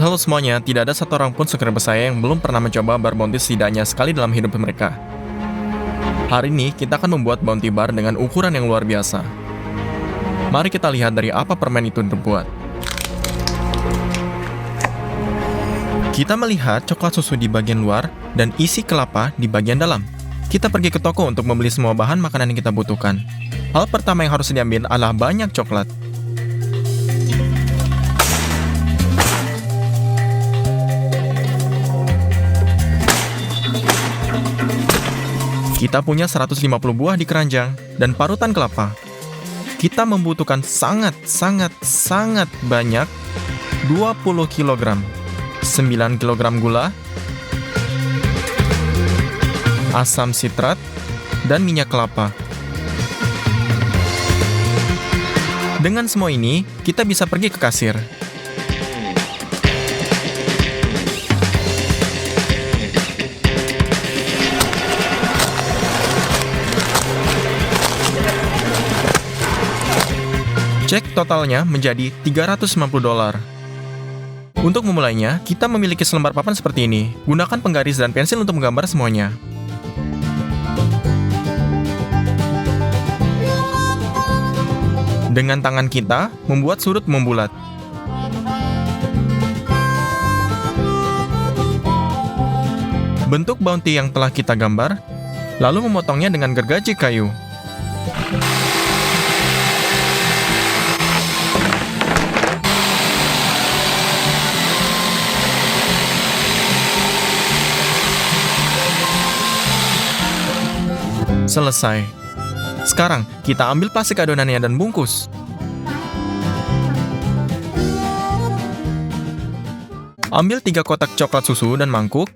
Halo semuanya, tidak ada satu orang pun sekrebat saya yang belum pernah mencoba bar bounty setidaknya sekali dalam hidup mereka. Hari ini, kita akan membuat bounty bar dengan ukuran yang luar biasa. Mari kita lihat dari apa permen itu terbuat. Kita melihat coklat susu di bagian luar dan isi kelapa di bagian dalam. Kita pergi ke toko untuk membeli semua bahan makanan yang kita butuhkan. Hal pertama yang harus diambil adalah banyak coklat. Kita punya 150 buah di keranjang dan parutan kelapa. Kita membutuhkan sangat banyak 20 kg, 9 kg gula, asam sitrat, dan minyak kelapa. Dengan semua ini, kita bisa pergi ke kasir. Cek totalnya menjadi $350. Untuk memulainya, kita memiliki selembar papan seperti ini. Gunakan penggaris dan pensil untuk menggambar semuanya. Dengan tangan kita, membuat sudut membulat. Bentuk bounty yang telah kita gambar, lalu memotongnya dengan gergaji kayu. Selesai. Sekarang, kita ambil plastik adonannya dan bungkus. Ambil 3 kotak coklat susu dan mangkuk.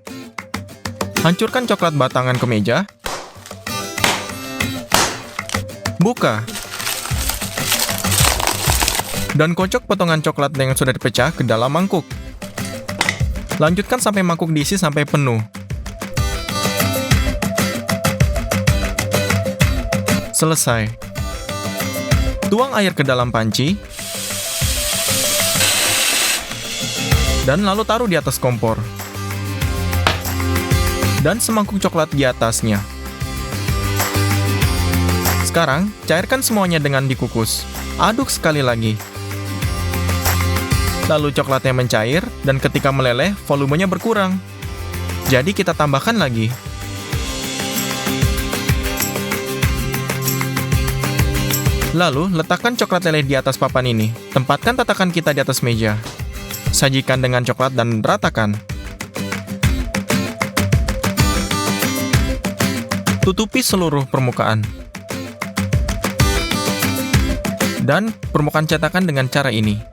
Hancurkan coklat batangan ke meja. Buka. Dan kocok potongan coklat yang sudah dipecah ke dalam mangkuk. Lanjutkan sampai mangkuk diisi sampai penuh. Selesai. Tuang air ke dalam panci. Dan lalu taruh di atas kompor. Dan semangkuk coklat di atasnya. Sekarang, cairkan semuanya dengan dikukus. Aduk sekali lagi. Lalu coklatnya mencair, dan ketika meleleh, volumenya berkurang. Jadi kita tambahkan lagi. Lalu, letakkan coklat leleh di atas papan ini. Tempatkan tatakan kita di atas meja. Sajikan dengan coklat dan ratakan. Tutupi seluruh permukaan. Dan permukaan cetakan dengan cara ini.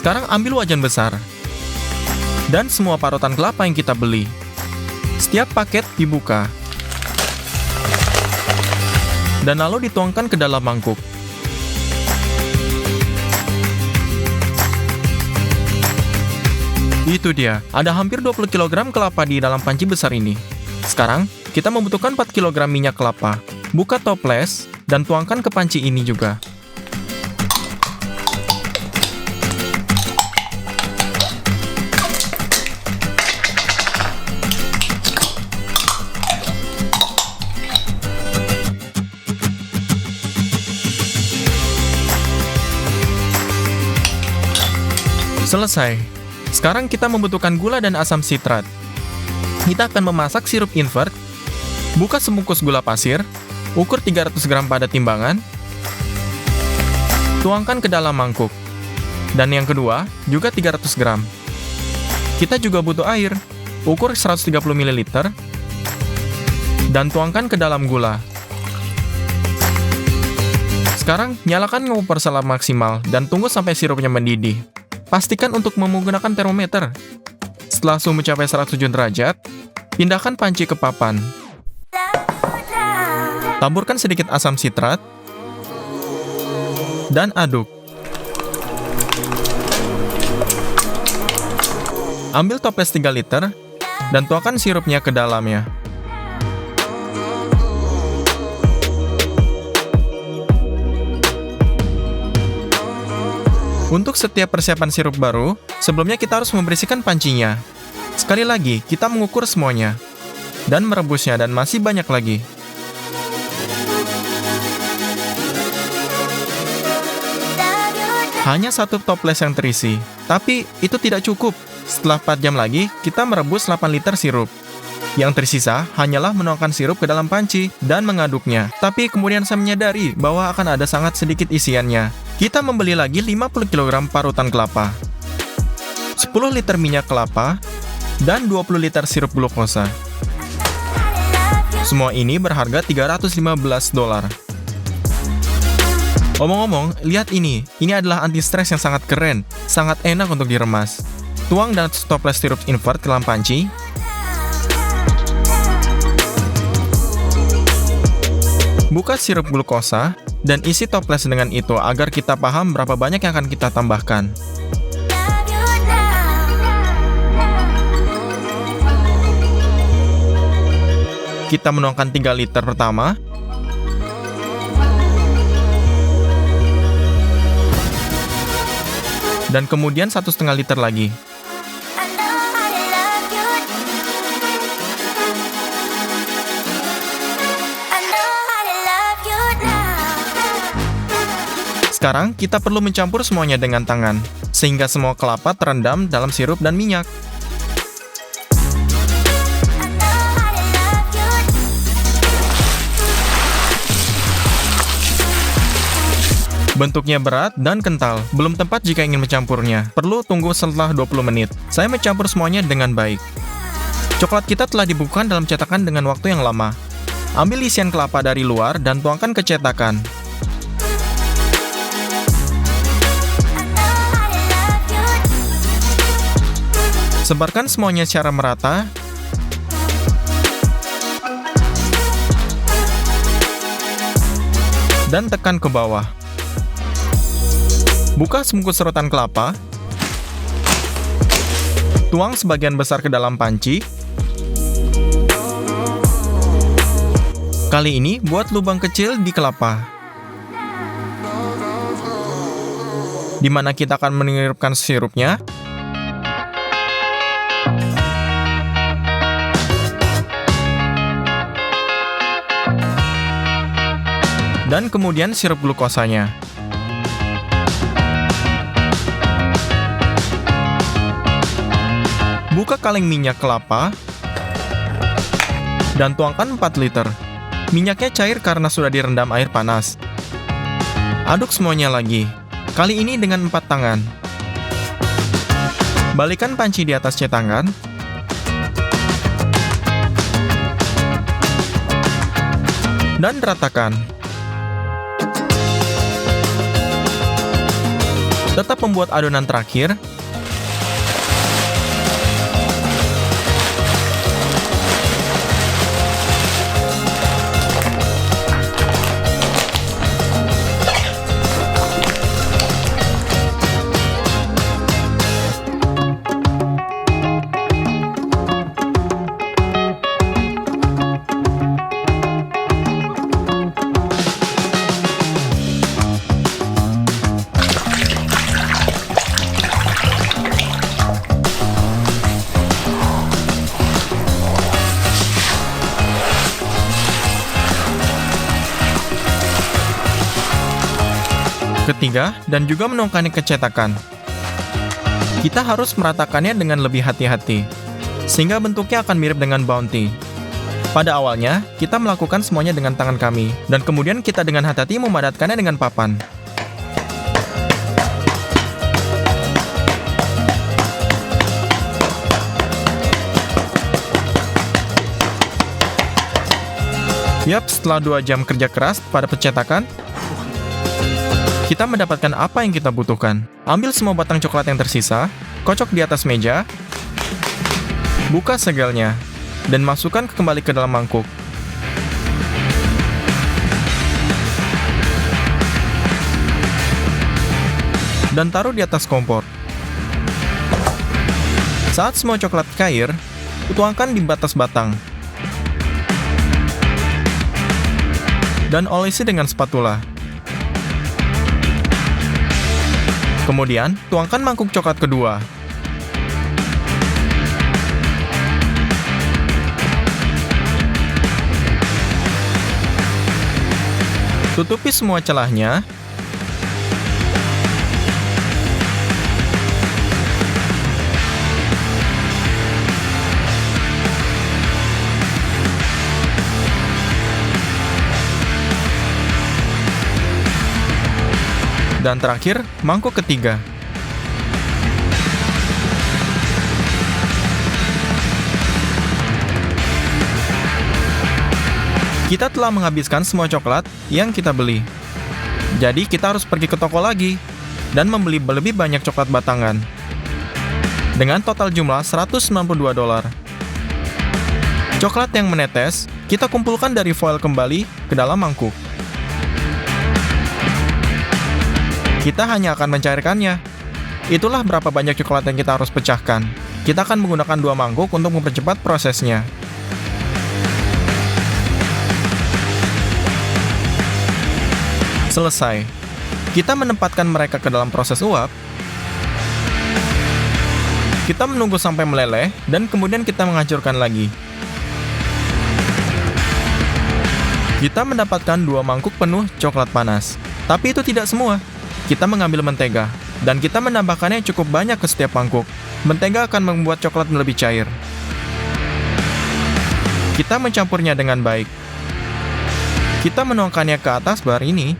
Sekarang ambil wajan besar dan semua parutan kelapa yang kita beli. Setiap paket dibuka dan lalu dituangkan ke dalam mangkuk. Itu dia, ada hampir 20 kg kelapa di dalam panci besar ini. Sekarang, kita membutuhkan 4 kg minyak kelapa. Buka toples dan tuangkan ke panci ini juga. Selesai. Sekarang kita membutuhkan gula dan asam sitrat. Kita akan memasak sirup invert. Buka sebungkus gula pasir. Ukur 300 gram pada timbangan. Tuangkan ke dalam mangkuk. Dan yang kedua, juga 300 gram. Kita juga butuh air. Ukur 130 ml. Dan tuangkan ke dalam gula. Sekarang, nyalakan kompor selama maksimal dan tunggu sampai sirupnya mendidih. Pastikan untuk menggunakan termometer. Setelah suhu mencapai 107 derajat, pindahkan panci ke papan. Taburkan sedikit asam sitrat, dan aduk. Ambil toples 3 liter, dan tuangkan sirupnya ke dalamnya. Untuk setiap persiapan sirup baru, sebelumnya kita harus membersihkan pancinya. Sekali lagi, kita mengukur semuanya, dan merebusnya, dan masih banyak lagi. Hanya 1 toples yang terisi, tapi itu tidak cukup. Setelah 4 jam lagi, kita merebus 8 liter sirup. Yang tersisa hanyalah menuangkan sirup ke dalam panci dan mengaduknya. Tapi kemudian saya menyadari bahwa akan ada sangat sedikit isiannya. Kita membeli lagi 50 kg parutan kelapa, 10 liter minyak kelapa, dan 20 liter sirup glukosa. Semua ini berharga $315. Omong-omong, lihat ini. Ini adalah anti-stres yang sangat keren, sangat enak untuk diremas. Tuang dan toples sirup invert ke dalam panci. Buka sirup glukosa, dan isi toples dengan itu agar kita paham berapa banyak yang akan kita tambahkan. Kita menuangkan 3 liter pertama, dan kemudian 1,5 liter lagi. Sekarang, kita perlu mencampur semuanya dengan tangan, sehingga semua kelapa terendam dalam sirup dan minyak. Bentuknya berat dan kental, belum tepat jika ingin mencampurnya. Perlu tunggu setelah 20 menit. Saya mencampur semuanya dengan baik. Coklat kita telah dibukukan dalam cetakan dengan waktu yang lama. Ambil isian kelapa dari luar dan tuangkan ke cetakan. Sebarkan semuanya secara merata. Dan tekan ke bawah. Buka sebungkus serotan kelapa. Tuang sebagian besar ke dalam panci. Kali ini, buat lubang kecil di kelapa, di mana kita akan menirupkan sirupnya. Dan kemudian sirup glukosanya. Buka kaleng minyak kelapa dan tuangkan 4 liter. Minyaknya cair karena sudah direndam air panas. Aduk semuanya lagi, kali ini dengan 4 tangan. Balikan panci di atas cetakan. Dan ratakan. Tetap membuat adonan terakhir. Ketiga, dan juga menuangkannya ke cetakan. Kita harus meratakannya dengan lebih hati-hati, sehingga bentuknya akan mirip dengan Bounty. Pada awalnya, kita melakukan semuanya dengan tangan kami, dan kemudian kita dengan hati-hati memadatkannya dengan papan. Yap, setelah 2 jam kerja keras pada pencetakan, kita mendapatkan apa yang kita butuhkan. Ambil semua batang coklat yang tersisa, kocok di atas meja, buka segelnya, dan masukkan kembali ke dalam mangkuk. dan taruh di atas kompor. Saat semua coklat cair, tuangkan di batas batang. Dan olesi dengan spatula. Kemudian, tuangkan mangkuk coklat kedua. Tutupi semua celahnya. Dan terakhir, mangkuk ketiga. Kita telah menghabiskan semua coklat yang kita beli. Jadi kita harus pergi ke toko lagi dan membeli lebih banyak coklat batangan. Dengan total jumlah $192. Coklat yang menetes, kita kumpulkan dari foil kembali ke dalam mangkuk. Kita hanya akan mencairkannya. Itulah berapa banyak coklat yang kita harus pecahkan. Kita akan menggunakan 2 mangkuk untuk mempercepat prosesnya. Selesai. Kita menempatkan mereka ke dalam proses uap. Kita menunggu sampai meleleh, dan kemudian kita menghancurkan lagi. Kita mendapatkan 2 mangkuk penuh coklat panas. Tapi itu tidak semua. Kita mengambil mentega, dan kita menambahkannya cukup banyak ke setiap mangkuk. Mentega akan membuat coklat lebih cair. Kita mencampurnya dengan baik. Kita menuangkannya ke atas bar ini.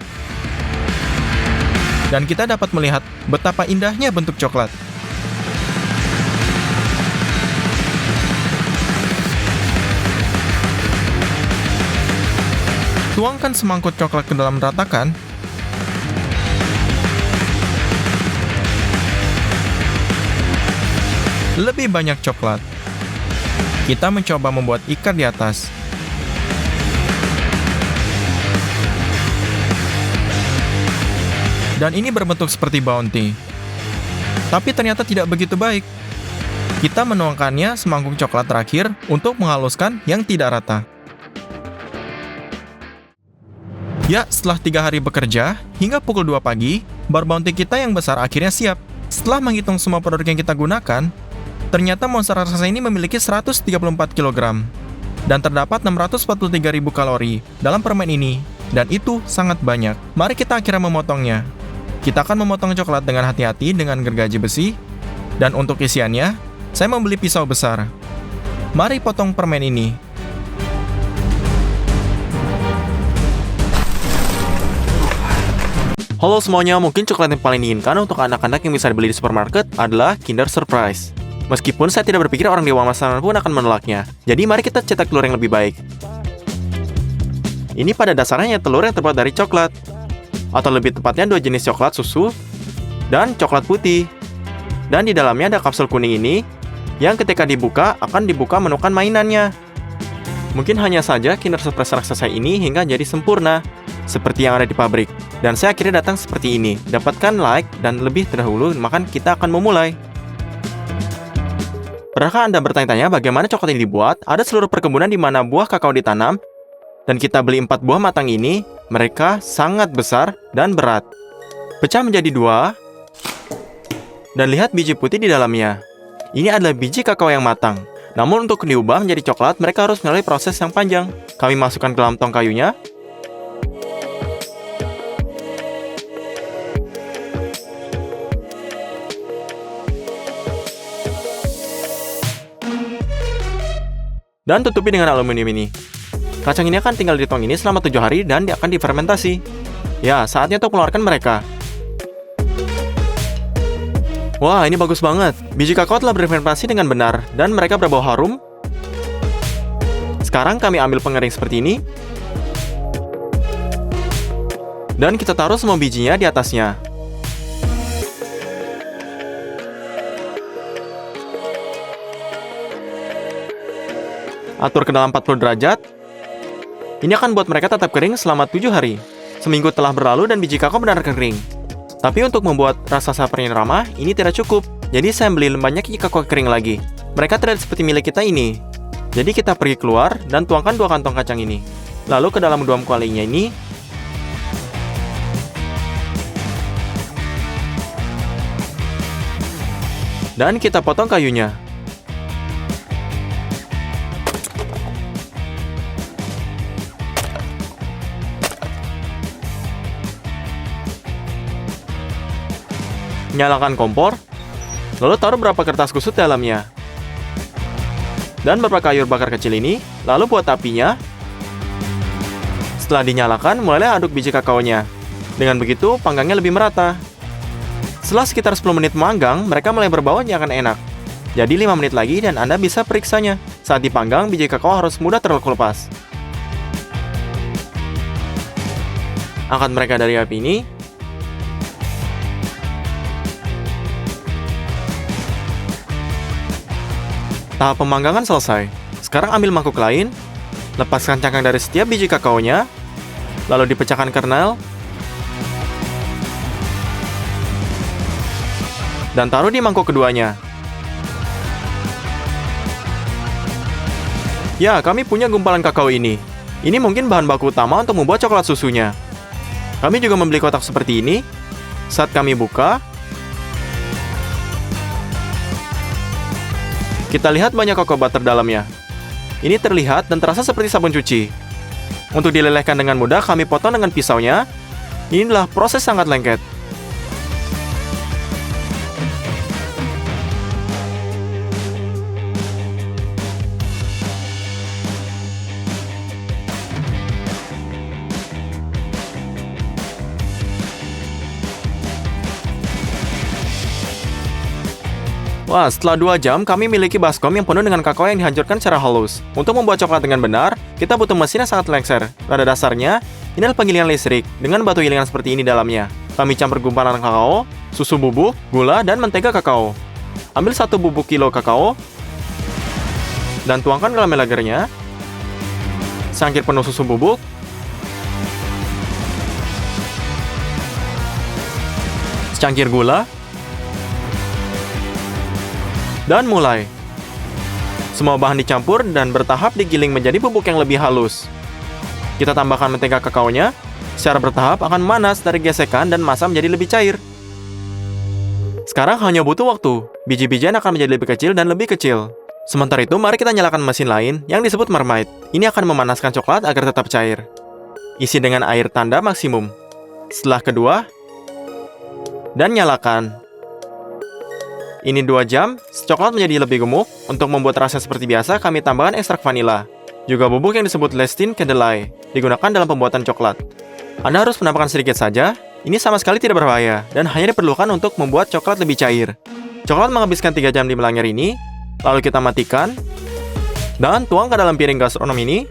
Dan kita dapat melihat betapa indahnya bentuk coklat. Tuangkan semangkuk coklat ke dalam ratakan. Lebih banyak coklat. Kita mencoba membuat ikat di atas. Dan ini berbentuk seperti bounty. Tapi ternyata tidak begitu baik. Kita menuangkannya semangkuk coklat terakhir untuk menghaluskan yang tidak rata. Ya, setelah 3 hari bekerja, hingga pukul 2 pagi, bar bounty kita yang besar akhirnya siap. Setelah menghitung semua produk yang kita gunakan, ternyata monster raksasa ini memiliki 134 kg. Dan terdapat 643.000 kalori dalam permen ini, dan itu sangat banyak. Mari kita akhirnya memotongnya. Kita akan memotong coklat dengan hati-hati dengan gergaji besi, dan untuk isiannya, saya membeli pisau besar. Mari potong permen ini. Halo semuanya, mungkin coklat yang paling diinginkan untuk anak-anak yang bisa dibeli di supermarket adalah Kinder Surprise. Meskipun saya tidak berpikir orang dewasa pun akan menolaknya. Jadi mari kita cetak telur yang lebih baik. Ini pada dasarnya telur yang terbuat dari coklat. Atau lebih tepatnya 2 jenis coklat susu dan coklat putih. Dan di dalamnya ada kapsul kuning ini yang ketika dibuka akan dibuka menemukan mainannya. Mungkin hanya saja Kinder Surprise raksasa ini hingga jadi sempurna seperti yang ada di pabrik. Dan saya akhirnya datang seperti ini. Dapatkan like dan lebih terdahulu, maka kita akan memulai. Pernahkah Anda bertanya-tanya bagaimana coklat ini dibuat? Ada seluruh perkebunan di mana buah kakao ditanam, dan kita beli 4 buah matang ini. Mereka sangat besar dan berat. Pecah menjadi 2, dan lihat biji putih di dalamnya. Ini adalah biji kakao yang matang. Namun untuk diubah menjadi coklat, mereka harus melalui proses yang panjang. Kami masukkan ke dalam tong kayunya. Dan tutupi dengan aluminium ini. Kacang ini akan tinggal di tong ini selama 7 hari dan akan difermentasi. Ya, saatnya untuk mengeluarkan mereka. Wah, ini bagus banget. Biji kakao telah berfermentasi dengan benar dan mereka berbau harum. Sekarang kami ambil pengering seperti ini. Dan kita taruh semua bijinya di atasnya. Atur ke dalam 40 derajat. Ini akan buat mereka tetap kering selama 7 hari. Seminggu telah berlalu dan biji kakao benar kering. Tapi untuk membuat rasa sapernya ramah, ini tidak cukup. Jadi saya beli banyak kakao kering lagi. Mereka terlihat seperti milik kita ini. Jadi kita pergi keluar dan tuangkan 2 kantong kacang ini. Lalu ke dalam 2 kualinya ini, dan kita potong kayunya. Nyalakan kompor, lalu taruh beberapa kertas kusut dalamnya. Dan beberapa kayu bakar kecil ini, lalu buat apinya. Setelah dinyalakan, mulailah aduk biji kakaonya. Dengan begitu, panggangnya lebih merata. Setelah sekitar 10 menit memanggang, mereka mulai berbau yang akan enak. Jadi 5 menit lagi dan Anda bisa periksanya. Saat dipanggang, biji kakao harus mudah terlepas. Angkat mereka dari api ini. Tahap pemanggangan selesai. Sekarang ambil mangkuk lain, lepaskan cangkang dari setiap biji kakaonya, lalu dipecahkan kernel, dan taruh di mangkuk keduanya. Ya, kami punya gumpalan kakao ini. Ini mungkin bahan baku utama untuk membuat coklat susunya. Kami juga membeli kotak seperti ini. Saat kami buka, kita lihat banyak kakao butter dalamnya. Ini terlihat dan terasa seperti sabun cuci. Untuk dilelehkan dengan mudah, kami potong dengan pisaunya. Inilah proses sangat lengket. Wah, setelah 2 jam, kami memiliki baskom yang penuh dengan kakao yang dihancurkan secara halus. Untuk membuat coklat dengan benar, kita butuh mesin yang sangat lengser. Pada dasarnya, ini adalah penggilingan listrik, dengan batu gilingan seperti ini dalamnya. Kami campur gumpalan kakao, susu bubuk, gula, dan mentega kakao. Ambil 1 bubuk kilo kakao, dan tuangkan ke dalam melagernya. Secangkir penuh susu bubuk, secangkir gula, dan mulai. Semua bahan dicampur dan bertahap digiling menjadi bubuk yang lebih halus. Kita tambahkan mentega kakaonya. Secara bertahap akan memanas dari gesekan dan massa menjadi lebih cair. Sekarang hanya butuh waktu. Biji-bijian akan menjadi lebih kecil dan lebih kecil. Sementara itu, mari kita nyalakan mesin lain yang disebut marmite. Ini akan memanaskan coklat agar tetap cair. Isi dengan air tanda maksimum. Setelah kedua, dan nyalakan. Ini 2 jam, coklat menjadi lebih gemuk. Untuk membuat rasa seperti biasa, kami tambahkan ekstrak vanila. Juga bubuk yang disebut lecithin kedelai, digunakan dalam pembuatan coklat. Anda harus menambahkan sedikit saja. Ini sama sekali tidak berbahaya, dan hanya diperlukan untuk membuat coklat lebih cair. Coklat menghabiskan 3 jam di melanger ini, lalu kita matikan, dan tuang ke dalam piring gastronom ini.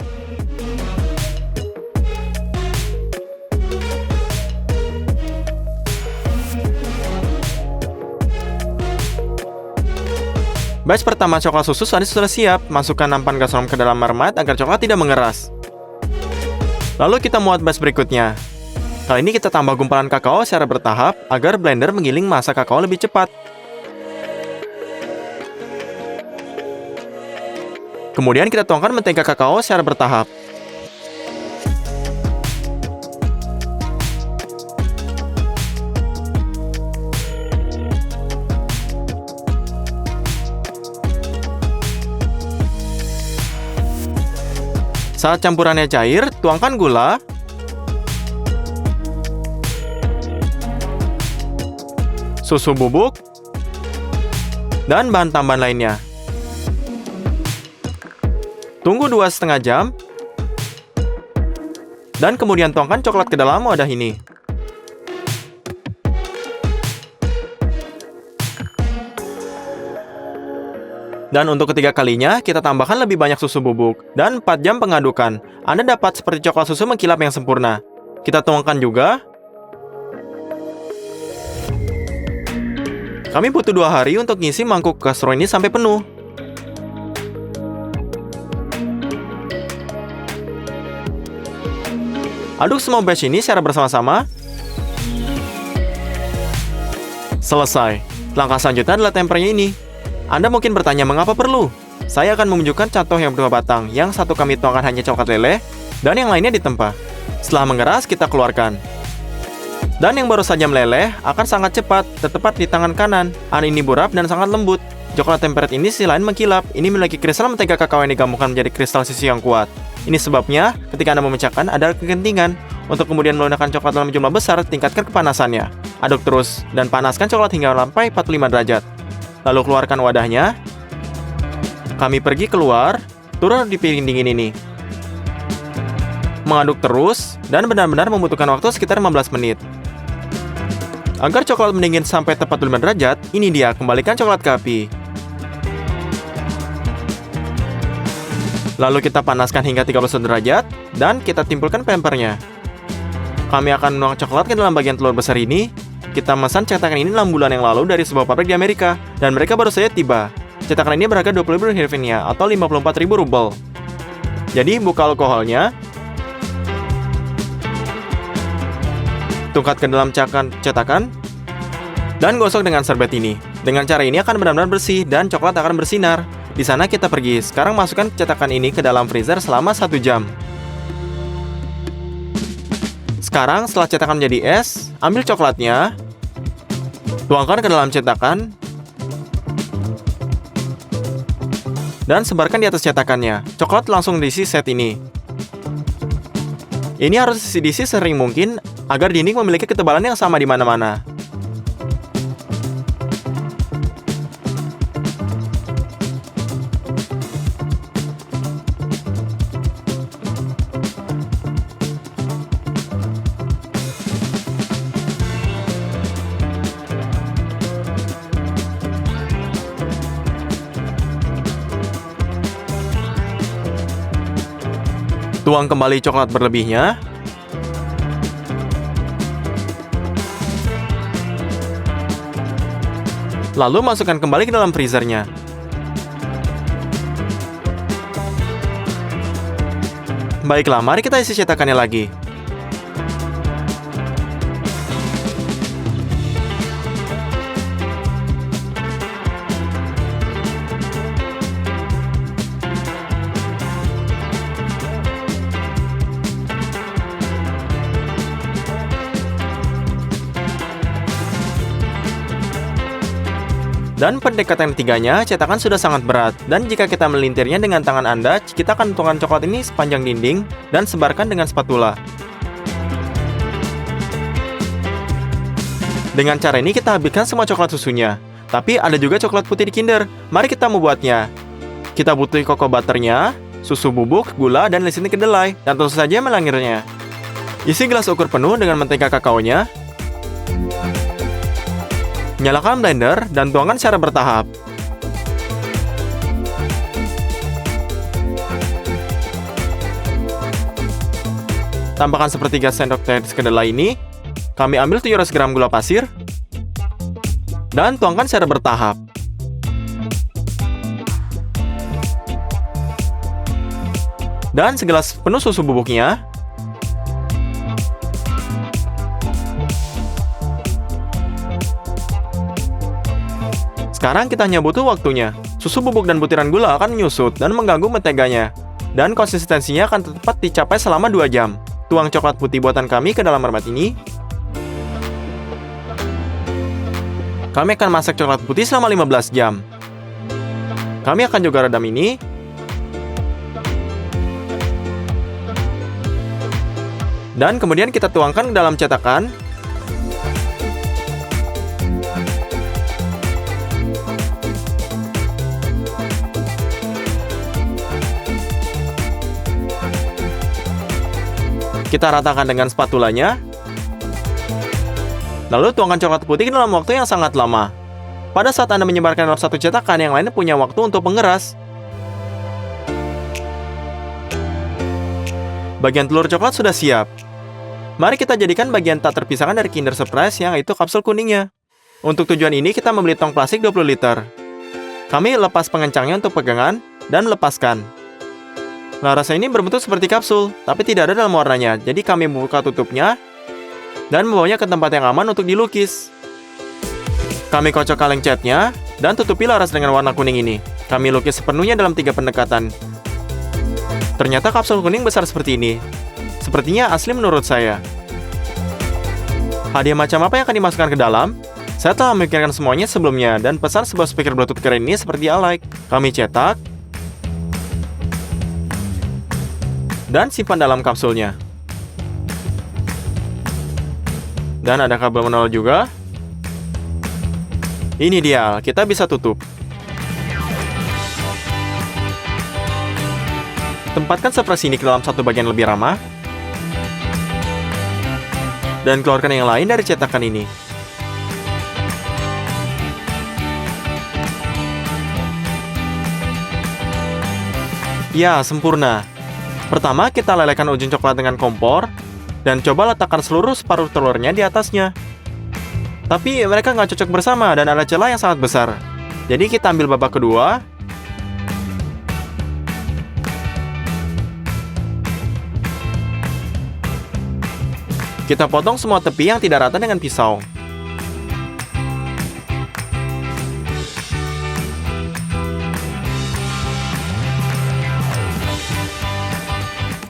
Batch pertama coklat susu sudah siap. Masukkan nampan gastronom ke dalam marmite agar coklat tidak mengeras. Lalu kita muat batch berikutnya. Kali ini kita tambah gumpalan kakao secara bertahap agar blender menggiling massa kakao lebih cepat. Kemudian kita tuangkan mentega kakao secara bertahap. Saat campurannya cair, tuangkan gula, susu bubuk, dan bahan tambahan lainnya. Tunggu 2,5 jam, dan kemudian tuangkan coklat ke dalam wadah ini. Dan untuk ketiga kalinya, kita tambahkan lebih banyak susu bubuk. Dan 4 jam pengadukan. Anda dapat seperti coklat susu mengkilap yang sempurna. Kita tuangkan juga. Kami butuh 2 hari untuk ngisi mangkuk gastro ini sampai penuh. Aduk semua batch ini secara bersama-sama. Selesai. Langkah selanjutnya adalah tempernya ini. Anda mungkin bertanya mengapa perlu? Saya akan menunjukkan contoh yang berdua batang. Yang satu kami tuangkan hanya coklat leleh, dan yang lainnya ditempa. Setelah mengeras, kita keluarkan. Dan yang baru saja meleleh akan sangat cepat, tepat di tangan kanan. Ini burap dan sangat lembut. Coklat tempered ini sisi lain mengkilap. Ini memiliki kristal mentega kakao yang digabungkan menjadi kristal sisi yang kuat. Ini sebabnya ketika Anda memecahkan ada kegentingan. Untuk kemudian meledakan coklat dalam jumlah besar, tingkatkan kepanasannya. Aduk terus dan panaskan coklat hingga sampai 45 derajat. Lalu keluarkan wadahnya. Kami pergi keluar, turun di piring dingin ini. Mengaduk terus dan benar-benar membutuhkan waktu sekitar 15 menit. Agar coklat mendingin sampai tepat 45 derajat, ini dia, kembalikan coklat ke api. Lalu kita panaskan hingga 31 derajat, dan kita timpulkan pampernya. Kami akan menuang coklat ke dalam bagian telur besar ini. Kita memesan cetakan ini 6 bulan yang lalu dari sebuah pabrik di Amerika, dan mereka baru saja tiba. Cetakan ini berharga 20.000 hryvnia atau 54.000 rubel. Jadi, buka alkoholnya. Tungkat ke dalam cetakan dan gosok dengan serbet ini. Dengan cara ini akan benar-benar bersih dan coklat akan bersinar. Di sana kita pergi. Sekarang masukkan cetakan ini ke dalam freezer selama 1 jam. Sekarang setelah cetakan menjadi es, ambil coklatnya, tuangkan ke dalam cetakan, dan sebarkan di atas cetakannya. Coklat langsung diisi set ini. Ini harus diisi sering mungkin agar dinding memiliki ketebalan yang sama di mana-mana. Tuang kembali coklat berlebihnya. Lalu masukkan kembali ke dalam freezernya. Baiklah, mari kita isi cetakannya lagi. Dan pendekatan ketiganya, cetakan sudah sangat berat. Dan jika kita melintirnya dengan tangan Anda, kita akan tuangkan coklat ini sepanjang dinding dan sebarkan dengan spatula. Dengan cara ini kita habiskan semua coklat susunya. Tapi ada juga coklat putih di Kinder. Mari kita membuatnya. Kita butuh cocoa butternya, susu bubuk, gula, dan lisin kedelai. Dan tentu saja melangirnya. Isi gelas ukur penuh dengan mentega kakaonya. Nyalakan blender dan tuangkan secara bertahap. Tambahkan sepertiga sendok teh kedelai ini. Kami ambil 700 gram gula pasir dan tuangkan secara bertahap. Dan segelas penuh susu bubuknya. Sekarang kita hanya butuh waktunya. Susu bubuk dan butiran gula akan menyusut dan mengganggu menteganya. Dan konsistensinya akan tepat dicapai selama 2 jam. Tuang coklat putih buatan kami ke dalam mermat ini. Kami akan masak coklat putih selama 15 jam. Kami akan juga redam ini. Dan kemudian kita tuangkan ke dalam cetakan. Kita ratakan dengan spatulanya. Lalu tuangkan coklat putih dalam waktu yang sangat lama. Pada saat Anda menyebarkan dalam satu cetakan, yang lainnya punya waktu untuk mengeras. Bagian telur coklat sudah siap. Mari kita jadikan bagian tak terpisahkan dari Kinder Surprise, yang itu kapsul kuningnya. Untuk tujuan ini, kita membeli tong plastik 20 liter. Kami lepas pengencangnya untuk pegangan dan lepaskan. Nah, rasa ini berbentuk seperti kapsul, tapi tidak ada dalam warnanya. Jadi kami membuka tutupnya dan membawanya ke tempat yang aman untuk dilukis. Kami kocok kaleng catnya, dan tutupi laras dengan warna kuning ini. Kami lukis sepenuhnya dalam 3 pendekatan. Ternyata kapsul kuning besar seperti ini. Sepertinya asli menurut saya. Hadiah macam apa yang akan dimasukkan ke dalam? Saya telah memikirkan semuanya sebelumnya, dan pesan sebuah speaker Bluetooth keren ini seperti I like. Kami cetak, dan simpan dalam kapsulnya. Dan ada kabel menol juga. Ini dia, kita bisa tutup. Tempatkan sepresi ini ke dalam satu bagian lebih ramah. Dan keluarkan yang lain dari cetakan ini. Ya, sempurna. Pertama, kita lelehkan ujung coklat dengan kompor. Dan coba letakkan seluruh separuh telurnya di atasnya. Tapi mereka nggak cocok bersama dan ada celah yang sangat besar. Jadi kita ambil babak kedua. Kita potong semua tepi yang tidak rata dengan pisau.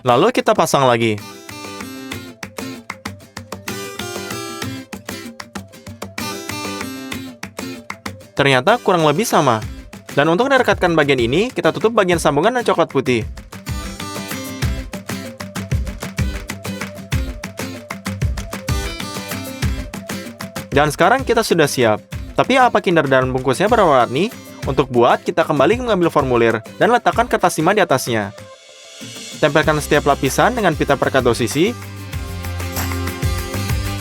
Lalu kita pasang lagi. Ternyata kurang lebih sama. Dan untuk merekatkan bagian ini, kita tutup bagian sambungan dan coklat putih. Dan sekarang kita sudah siap. Tapi apa Kinder dan bungkusnya berwarna-warni? Untuk buat, kita kembali mengambil formulir dan letakkan kertas timah di atasnya. Tempelkan setiap lapisan dengan pita perekat 2 sisi.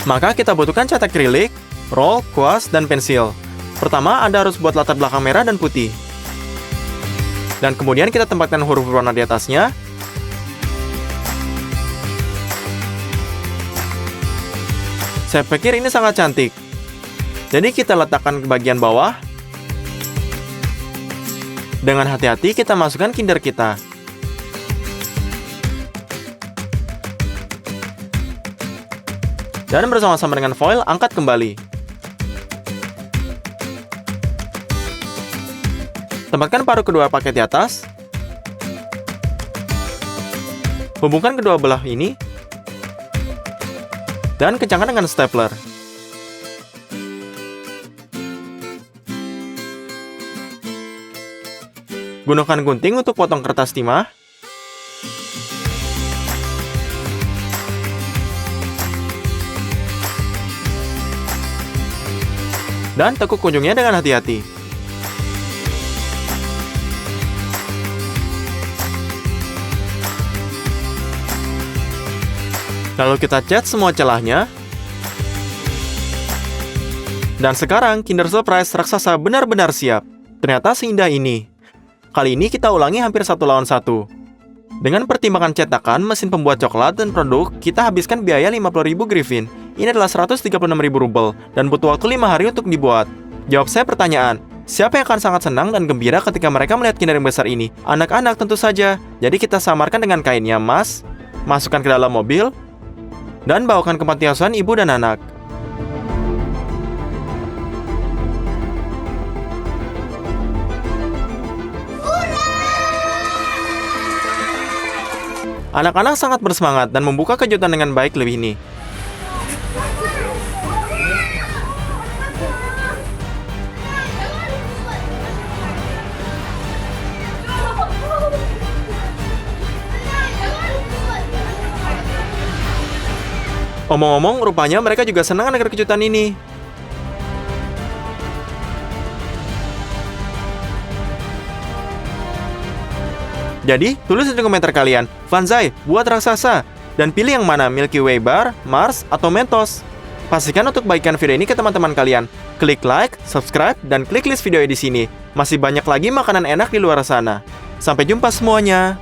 Maka kita butuhkan cat akrilik, roll, kuas, dan pensil. Pertama, Anda harus buat latar belakang merah dan putih. Dan kemudian kita tempatkan huruf berwarna di atasnya. Saya pikir ini sangat cantik. Jadi kita letakkan ke bagian bawah. Dengan hati-hati kita masukkan Kinder kita. Dan bersama-sama dengan foil, angkat kembali. Tempatkan paruh kedua paket di atas. Hubungkan kedua belah ini. Dan kencangkan dengan stapler. Gunakan gunting untuk potong kertas timah. Dan tekuk ujungnya dengan hati-hati. Lalu kita cat semua celahnya. Dan sekarang Kinder Surprise raksasa benar-benar siap. Ternyata seindah ini. Kali ini kita ulangi hampir 1 lawan 1. Dengan pertimbangan cetakan, mesin pembuat coklat, dan produk, kita habiskan biaya 50.000 Griffin. Ini adalah 136.000 rubel, dan butuh waktu 5 hari untuk dibuat. Jawab saya pertanyaan, siapa yang akan sangat senang dan gembira ketika mereka melihat Kinder yang besar ini? Anak-anak tentu saja. Jadi kita samarkan dengan kainnya emas, masukkan ke dalam mobil, dan bawakan ke panti asuhan ibu dan anak. Anak-anak sangat bersemangat dan membuka kejutan dengan baik lebih ini. Omong-omong, rupanya mereka juga senang dengan kejutan ini. Jadi, tulis di komentar kalian, Vanzai, buat raksasa, dan pilih yang mana, Milky Way Bar, Mars, atau Mentos. Pastikan untuk bagikan video ini ke teman-teman kalian. Klik like, subscribe, dan klik list video di sini. Masih banyak lagi makanan enak di luar sana. Sampai jumpa semuanya.